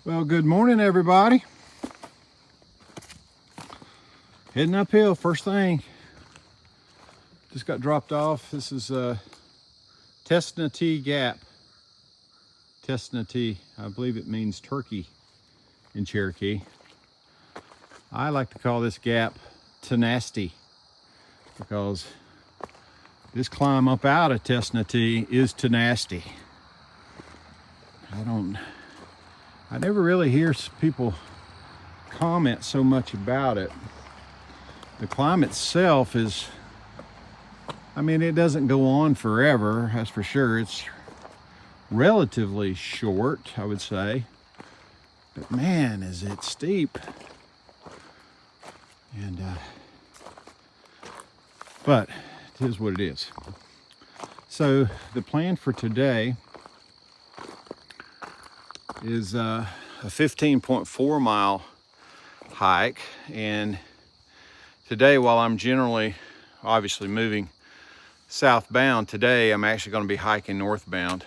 Well, good morning, everybody. Heading uphill, first thing. Just got dropped off. This is Testanee Gap. Testanee, I believe it means turkey in Cherokee. I like to call this gap Testanee because this climb up out of Testanee is Testanee. I never really hear people comment so much about it. The climb itself is, it doesn't go on forever, that's for sure. It's relatively short, I would say. But man, is it steep. But it is what it is. So the plan for today is a 15.4 mile hike, and today, while I'm generally obviously moving southbound, today I'm actually going to be hiking northbound.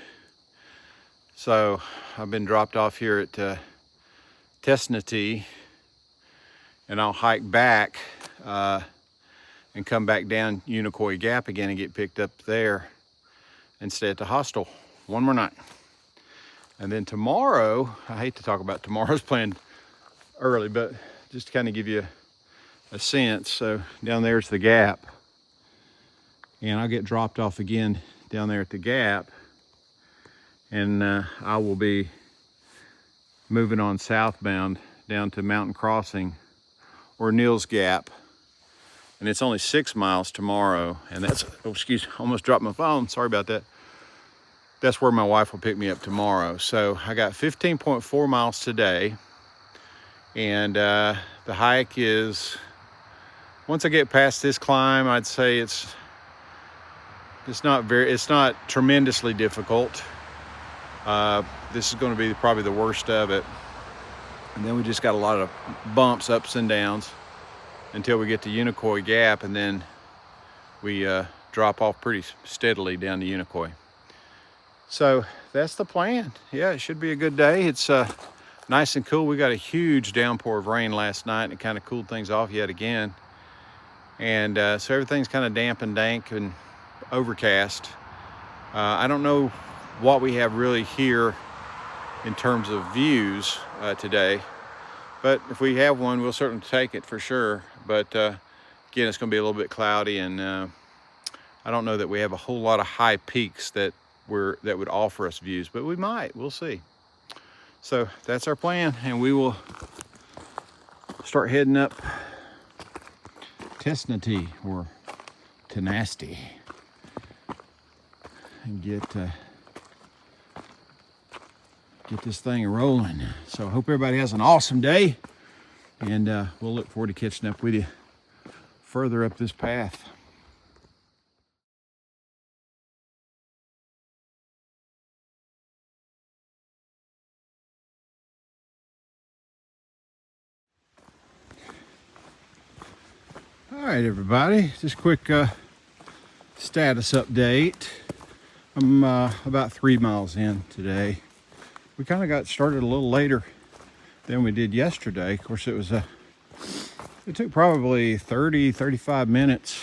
So I've been dropped off here at Testanee, and I'll hike back and come back down Unicoi Gap again and get picked up there and stay at the hostel one more night. And then tomorrow, I hate to talk about tomorrow's plan early, but just to kind of give you a sense. So down there's the gap, and I'll get dropped off again down there at the gap, and I will be moving on southbound down to Mountain Crossing or Neal's Gap, and it's only 6 miles tomorrow, and that's, oh excuse, almost dropped my phone, sorry about that. That's where my wife will pick me up tomorrow. So I got 15.4 miles today, and the hike is, once I get past this climb, I'd say it's not tremendously difficult. This is going to be probably the worst of it, and then we just got a lot of bumps, ups and downs, until we get to Unicoi Gap, and then we drop off pretty steadily down to Unicoi. So that's the plan. Yeah, it should be a good day. It's nice and cool. We got a huge downpour of rain last night, and it kind of cooled things off yet again. And so everything's kind of damp and dank and overcast. I don't know what we have really here in terms of views today, but if we have one, we'll certainly take it for sure. But again, it's going to be a little bit cloudy, and I don't know that we have a whole lot of high peaks that would offer us views, but we might. We'll see. So that's our plan, and we will start heading up Testanee or Testanee and get this thing rolling. So I hope everybody has an awesome day, and we'll look forward to catching up with you further up this path. All right, everybody, just quick status update. I'm about 3 miles in today. We kind of got started a little later than we did yesterday. Of course, it took probably 35 minutes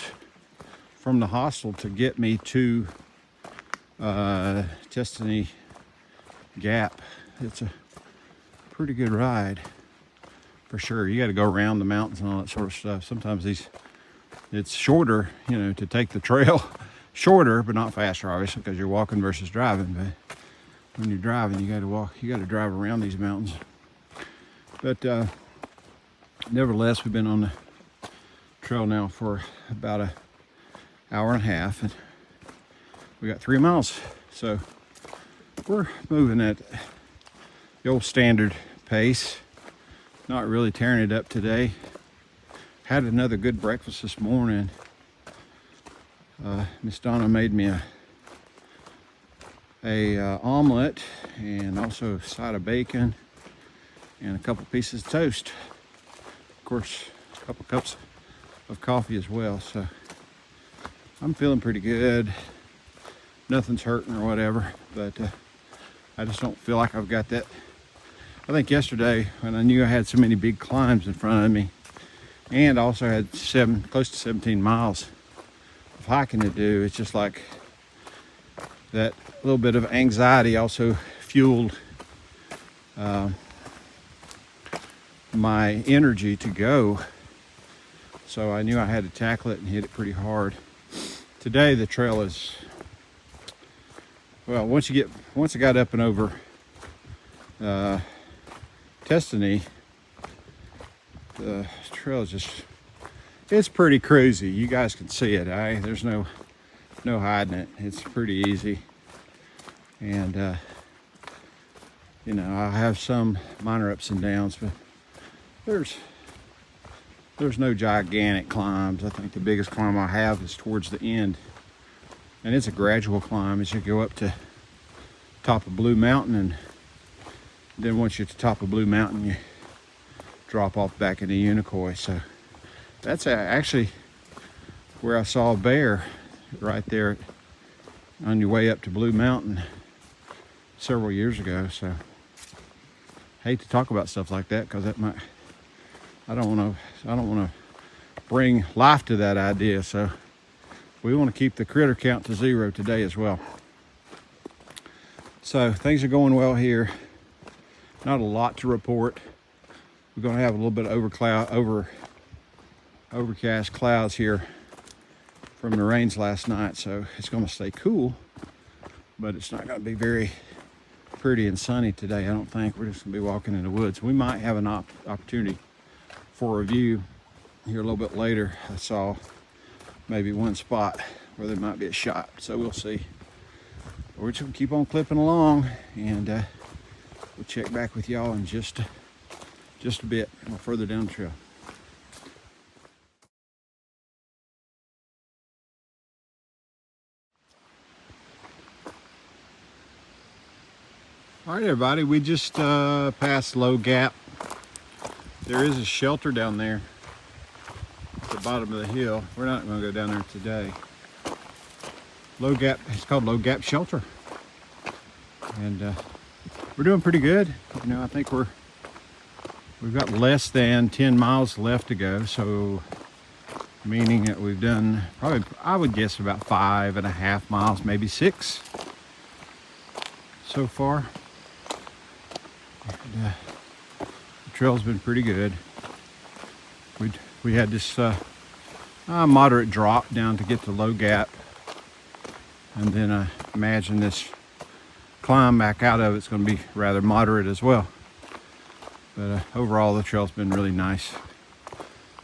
from the hostel to get me to Testanee Gap. It's a pretty good ride for sure. You got to go around the mountains and all that sort of stuff. Sometimes it's shorter, to take the trail shorter, but not faster, obviously, because you're walking versus driving. But when you're driving, you got to drive around these mountains. But nevertheless, we've been on the trail now for about an hour and a half, and we got 3 miles. So we're moving at the old standard pace, not really tearing it up today. Had another good breakfast this morning. Miss Donna made me a omelet, and also a side of bacon and a couple pieces of toast. Of course, a couple cups of coffee as well. So I'm feeling pretty good. Nothing's hurting or whatever, but I just don't feel like I've got that I think yesterday when I knew I had so many big climbs in front of me, and also had close to 17 miles of hiking to do, it's just like that little bit of anxiety also fueled my energy to go. So I knew I had to tackle it and hit it pretty hard. Today the trail is, well, once I got up and over Testanee, the trail is just, it's pretty cruisy. You guys can see it. There's no hiding it. It's pretty easy. And you know, I have some minor ups and downs, but there's no gigantic climbs. I think the biggest climb I have is towards the end, and it's a gradual climb as you go up to top of Blue Mountain, and then once you're at the top of Blue Mountain, you drop off back into Unicoi. So that's actually where I saw a bear, right there on your way up to Blue Mountain several years ago. So I hate to talk about stuff like that, because that might, I don't want to bring life to that idea. So we want to keep the critter count to 0 today as well. So things are going well here. Not a lot to report. We're going to have a little bit of overcast clouds here from the rains last night, so it's going to stay cool, but it's not going to be very pretty and sunny today, I don't think. We're just going to be walking in the woods. We might have an opportunity for a view here a little bit later. I saw maybe one spot where there might be a shot, so we'll see. We're just going to keep on clipping along, and we'll check back with y'all in just a bit, a little further down the trail. All right, everybody, we just passed Low Gap. There is a shelter down there at the bottom of the hill. We're not going to go down there today. Low Gap, it's called Low Gap Shelter. And we're doing pretty good. You know, I think we've got less than 10 miles left to go. So meaning that we've done probably, I would guess, about 5.5 miles, maybe 6 so far. And, the trail's been pretty good. We had this moderate drop down to get to Low Gap, and then I imagine this climb back out of it's going to be rather moderate as well. But overall, the trail's been really nice,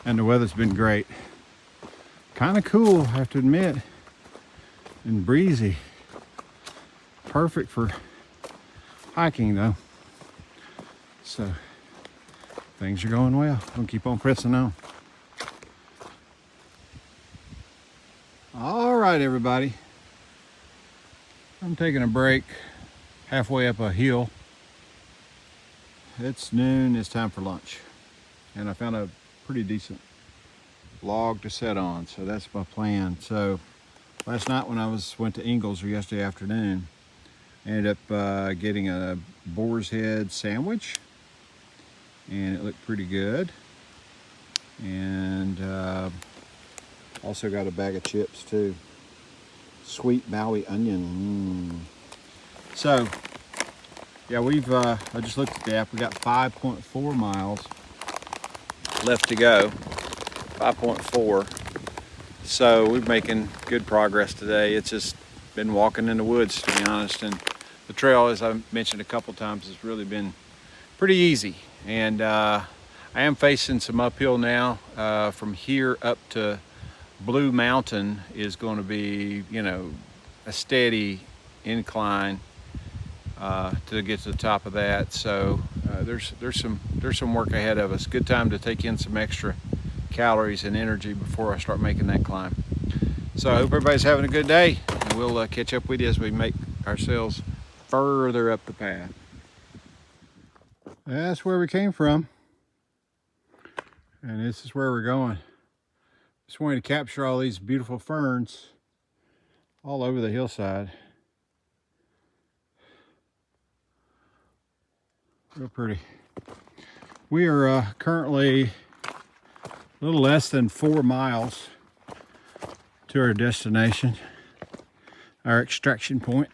and the weather's been great. Kind of cool, I have to admit, and breezy. Perfect for hiking though. So things are going well. I'm gonna keep on pressing on. All right, everybody. I'm taking a break halfway up a hill. It's noon, it's time for lunch. And I found a pretty decent log to set on, so that's my plan. So last night when I went to Ingles, or yesterday afternoon, I ended up getting a boar's head sandwich, and it looked pretty good. And also got a bag of chips too. Sweet Maui onion. So yeah, I just looked at the app. We got 5.4 miles left to go. 5.4. So we're making good progress today. It's just been walking in the woods, to be honest, and the trail, as I've mentioned a couple times, has really been pretty easy. And I am facing some uphill now. From here up to Blue Mountain is going to be, you know, a steady incline to get to the top of that. So there's some work ahead of us. Good time to take in some extra calories and energy before I start making that climb. So I hope everybody's having a good day, and we'll catch up with you as we make ourselves further up the path. That's where we came from, and this is where we're going. Just wanted to capture all these beautiful ferns all over the hillside. Real pretty. We are currently a little less than 4 miles to our destination, our extraction point,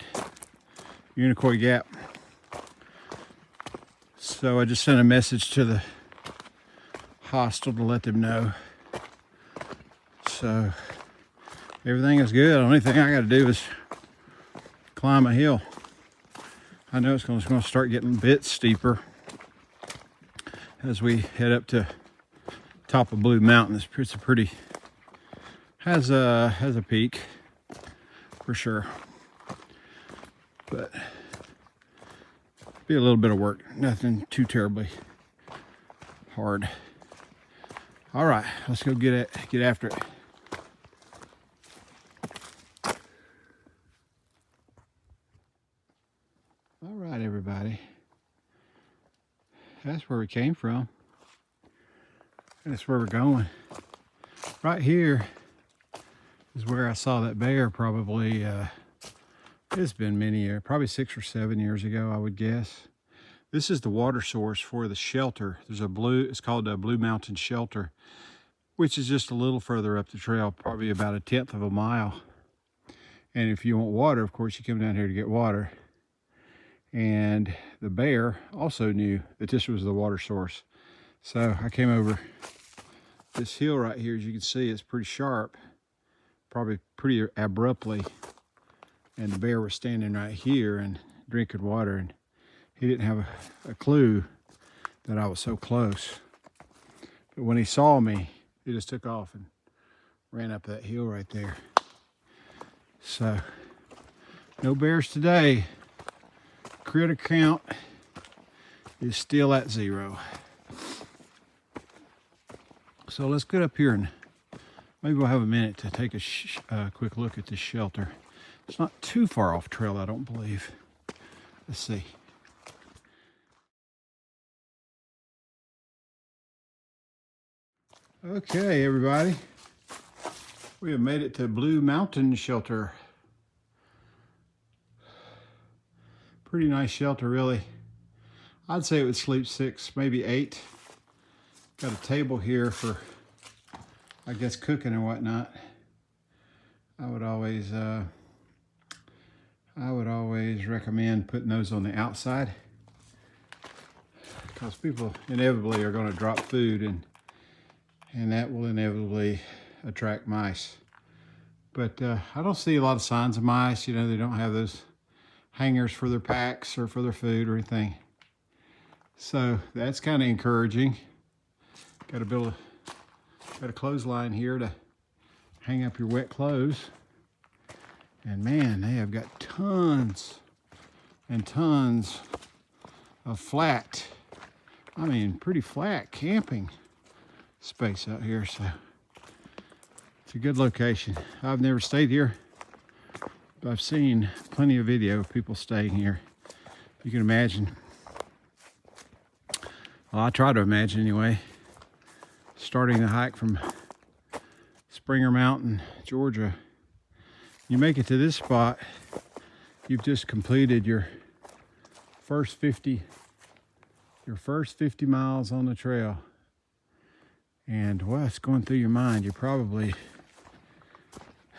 Unicoi Gap. So I just sent a message to the hostel to let them know. So everything is good. The only thing I got to do is climb a hill. I know it's going to start getting a bit steeper as we head up to top of Blue Mountain. It's a pretty, has a peak for sure, but be a little bit of work. Nothing too terribly hard. All right, let's go get after it. All right, everybody. That's where we came from. That's where we're going. Right here is where I saw that bear probably, it's been many years, probably 6 or 7 years ago, I would guess. This is the water source for the shelter. There's it's called a Blue Mountain Shelter, which is just a little further up the trail, probably about 1/10 of a mile. And if you want water, of course, you come down here to get water. And the bear also knew that this was the water source. So I came over this hill right here. As you can see, it's pretty sharp, probably pretty abruptly. And the bear was standing right here and drinking water. And he didn't have a clue that I was so close. But when he saw me, he just took off and ran up that hill right there. So no bears today. Critter count is still at 0. So let's get up here and maybe we'll have a minute to take a quick look at this shelter. It's not too far off trail, I don't believe. Let's see. Okay, everybody. We have made it to Blue Mountain Shelter. Pretty nice shelter, really. I'd say it would sleep 6, maybe 8. Got a table here for, I guess, cooking and whatnot. I would always recommend putting those on the outside because people inevitably are going to drop food and that will inevitably attract mice. But I don't see a lot of signs of mice. You know, they don't have those hangers for their packs or for their food or anything. So that's kind of encouraging. Got a clothesline here to hang up your wet clothes. And man, they have got tons and tons of flat, I mean, pretty flat camping space out here. So it's a good location. I've never stayed here, but I've seen plenty of video of people staying here. You can imagine. Well, I try to imagine anyway. Starting the hike from Springer Mountain, Georgia. You make it to this spot, you've just completed your first 50 miles on the trail. And what's going through your mind? You're probably,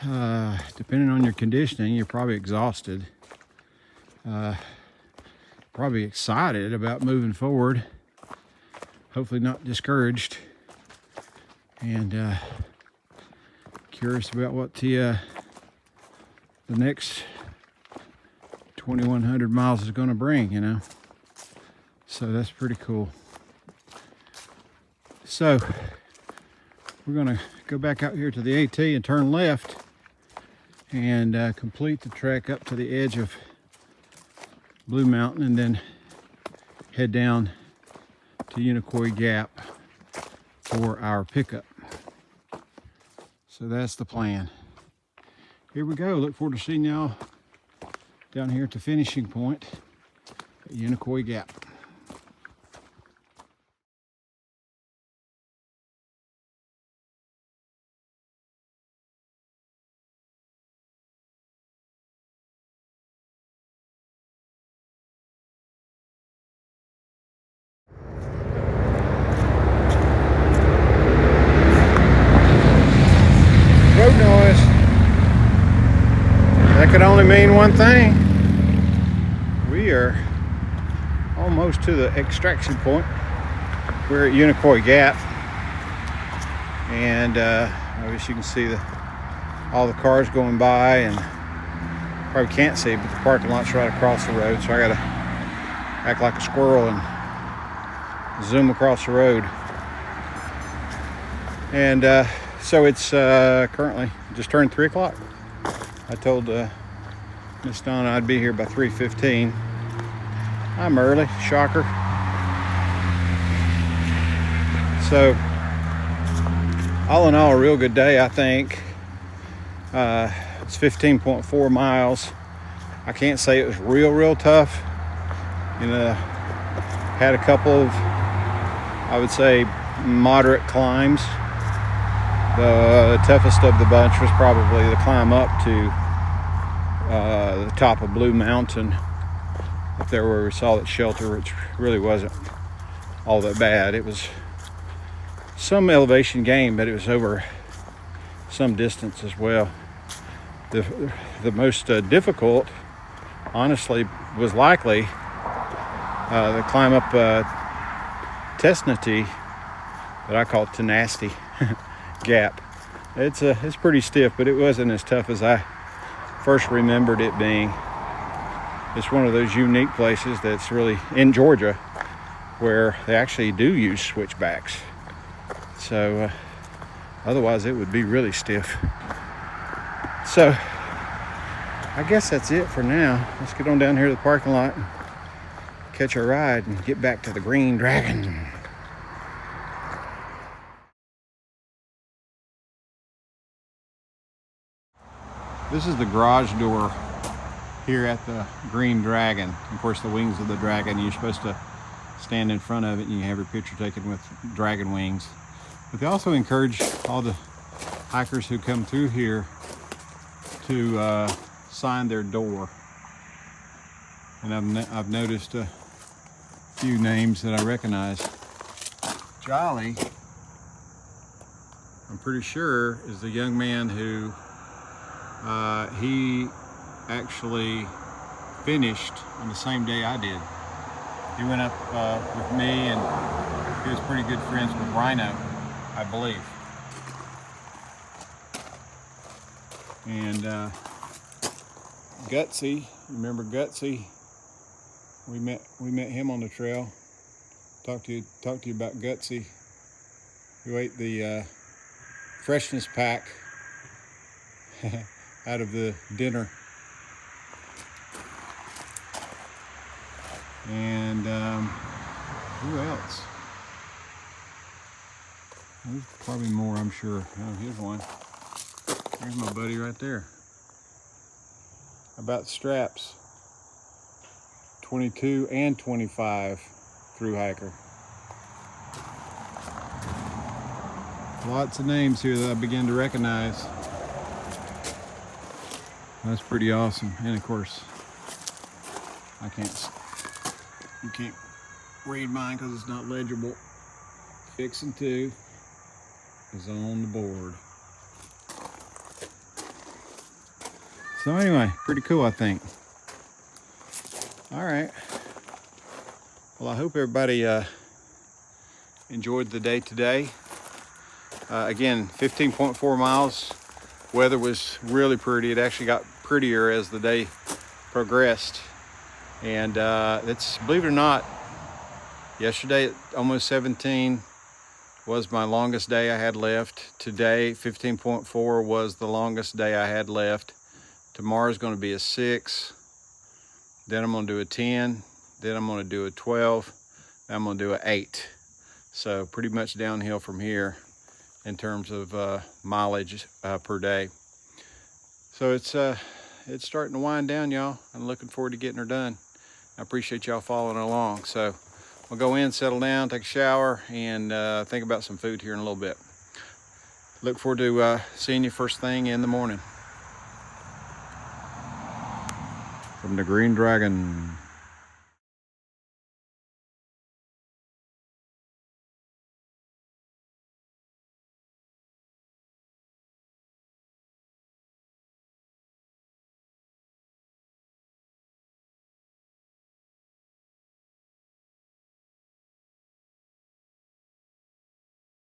depending on your conditioning, you're probably exhausted. Probably excited about moving forward. Hopefully not discouraged. And curious about what the next 2,100 miles is going to bring, you know. So that's pretty cool. So we're going to go back out here to the AT and turn left and complete the trek up to the edge of Blue Mountain and then head down to Unicoi Gap for our pickup. So that's the plan. Here we go. Look forward to seeing y'all down here at the finishing point at Unicoi Gap. only mean one thing. We are almost to the extraction point. We're at Unicoi Gap, and obviously you can see all the cars going by, and probably can't see, but the parking lot's right across the road, so I gotta act like a squirrel and zoom across the road. And so it's currently just turned 3 o'clock. I told Miss Donna I'd be here by 3:15. I'm early, shocker. So all in all, a real good day, I think. It's 15.4 miles. I can't say it was real tough. You know, had a couple of, I would say, moderate climbs. The toughest of the bunch was probably the climb up to the top of Blue Mountain, up there where we saw that shelter, which really wasn't all that bad. It was some elevation gain, but it was over some distance as well. The most difficult, honestly, was likely the climb up Testanee, that I call Testanee Gap. It's pretty stiff, but it wasn't as tough as I first remembered it being. It's one of those unique places that's really in Georgia where they actually do use switchbacks. So otherwise it would be really stiff. So I guess that's it for now. Let's get on down here to the parking lot and catch a ride and get back to the Green Dragon. This is the garage door here at the Green Dragon. Of course, the wings of the dragon, you're supposed to stand in front of it and you have your picture taken with dragon wings. But they also encourage all the hikers who come through here to sign their door. And I've noticed a few names that I recognize. Jolly, I'm pretty sure, is the young man who he actually finished on the same day I did. He went up with me, and he was pretty good friends with Rhino, I believe. And Gutsy, remember Gutsy? We met him on the trail. Talk to you about Gutsy, who ate the freshness pack out of the dinner. And who else? There's probably more, I'm sure. Oh, here's one. There's my buddy right there. About straps. 22 and 25 through hiker. Lots of names here that I begin to recognize. That's pretty awesome. And of course, you can't read mine because it's not legible. Fixin To is on the board. So anyway, pretty cool, I think. All right. Well, I hope everybody enjoyed the day today. Again, 15.4 miles. Weather was really pretty. It actually got prettier as the day progressed. And it's, believe it or not, yesterday at almost 17 was my longest day I had left. Today, 15.4 was the longest day I had left. Tomorrow's going to be a 6. Then I'm going to do a 10. Then I'm going to do a 12. Then I'm going to do an 8. So pretty much downhill from here in terms of mileage per day. So it's starting to wind down, y'all. I'm looking forward to getting her done. I appreciate y'all following along. So we'll go in, settle down, take a shower, and think about some food here in a little bit. Look forward to seeing you first thing in the morning. From the Green Dragon.